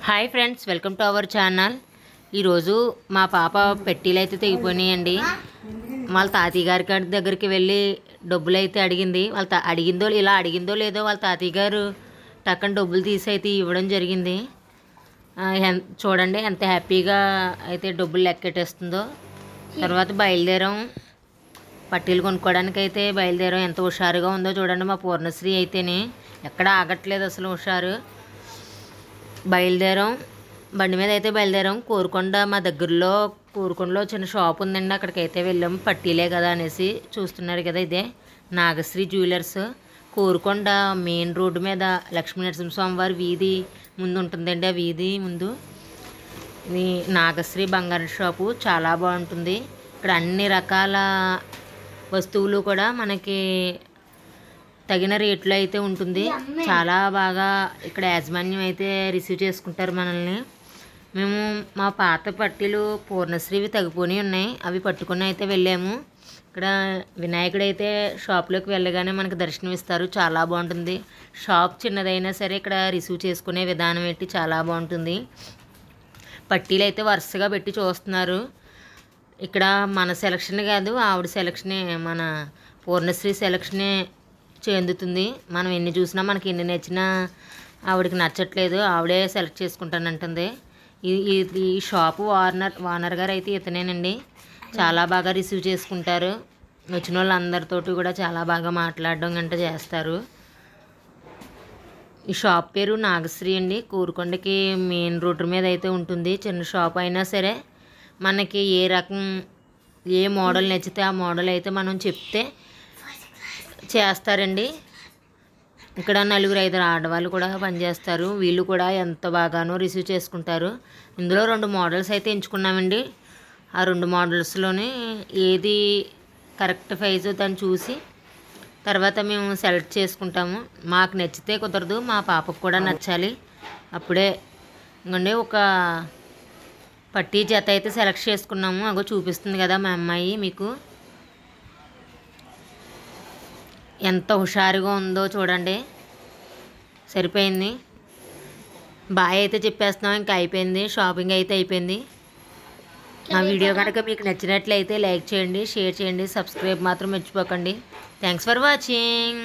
Hi friends, welcome to our channel. ఈరోజు మా పాప పెట్టీలు అయితే తెగిపోయినాయండి. వాళ్ళ తాతయ్య గారి దగ్గరికి వెళ్ళి డబ్బులు అయితే అడిగింది. అడిగిందో లేదో వాళ్ళ తాతయ్య గారు టక్కన డబ్బులు తీసి అయితే ఇవ్వడం జరిగింది. చూడండి ఎంత హ్యాపీగా అయితే డబ్బులు లెక్కెట్టేస్తుందో. తర్వాత బయలుదేరాం, పట్టీలు కొనుక్కోవడానికి అయితే బయలుదేరాం. ఎంత హుషారుగా ఉందో చూడండి మా పూర్ణశ్రీ అయితేనే, ఎక్కడ ఆగట్లేదు అసలు హుషారు. బయలుదేరాం, బండి మీద అయితే బయలుదేరాం. మా కోరుకొండలో చిన్న షాప్ ఉందండి, అక్కడికి అయితే వెళ్ళాం. పట్టీలే కదా అనేసి చూస్తున్నారు కదా, ఇదే Nagasri jewellers. Korukonda main road మీద లక్ష్మీ నరసింహస్వామి వారి వీధి ముందు ఉంటుందండి. ఆ వీధి ముందు ఇది నాగశ్రీ బంగారం షాపు. చాలా బాగుంటుంది ఇక్కడ. అన్ని రకాల వస్తువులు కూడా మనకి తగిన రేట్లో అయితే ఉంటుంది. చాలా బాగా ఇక్కడ యాజమాన్యం అయితే రిసీవ్ చేసుకుంటారు మనల్ని. మేము మా పాత పట్టీలు పూర్ణశ్రీవి తగ్గిపోయి ఉన్నాయి, అవి పట్టుకుని అయితే వెళ్ళాము. ఇక్కడ వినాయకుడు అయితే షాప్లోకి వెళ్ళగానే మనకు దర్శనం ఇస్తారు. చాలా బాగుంటుంది షాప్. చిన్నదైనా సరే ఇక్కడ రిసీవ్ చేసుకునే విధానం ఏంటి చాలా బాగుంటుంది. పట్టీలు అయితే వరుసగా పెట్టి చూస్తున్నారు. ఇక్కడ మన సెలక్షన్ కాదు, ఆవిడ సెలక్షనే, మన పూర్ణశ్రీ సెలక్షనే చెందుతుంది. మనం ఎన్ని చూసినా మనకి ఎన్ని నచ్చినా ఆవిడకి నచ్చట్లేదు, ఆవిడే సెలెక్ట్ చేసుకుంటానంటుంది. ఈ షాపు ఓనర్ గారు అయితే ఇతనేనండి. చాలా బాగా రిసీవ్ చేసుకుంటారు. వచ్చిన వాళ్ళందరితోటి కూడా చాలా బాగా మాట్లాడడం గంట చేస్తారు. ఈ షాప్ పేరు నాగశ్రీ అండి. కోరుకొండకి మెయిన్ రోడ్డు మీద అయితే ఉంటుంది. చిన్న షాప్ అయినా సరే మనకి ఏ మోడల్ నచ్చితే ఆ మోడల్ అయితే మనం చెప్తే చేస్తారండి. ఇక్కడ 4-5 ఆడవాళ్ళు కూడా పనిచేస్తారు. వీళ్ళు కూడా ఎంత బాగానో రిసీవ్ చేసుకుంటారు. ఇందులో 2 మోడల్స్ అయితే ఎంచుకున్నామండి. ఆ 2 మోడల్స్లోనే ఏది కరెక్ట్ సైజు దాన్ని చూసి తర్వాత మేము సెలెక్ట్ చేసుకుంటాము. మాకు నచ్చితే కుదరదు, మా పాపకు కూడా నచ్చాలి. అప్పుడే ఇంకండి ఒక పట్టీ జత అయితే సెలెక్ట్ చేసుకున్నాము. అగో చూపిస్తుంది కదా మా అమ్మాయి మీకు. ఎంత హుషారుగా ఉందో చూడండి. సరిపోయింది, బాయ్ అయితే చెప్పేస్తున్నాం. ఇంకా అయిపోయింది, షాపింగ్ అయితే అయిపోయింది. ఆ వీడియో కనుక మీకు నచ్చినట్లయితే లైక్ చేయండి, షేర్ చేయండి, సబ్స్క్రైబ్ మాత్రం మర్చిపోకండి. Thanks for watching.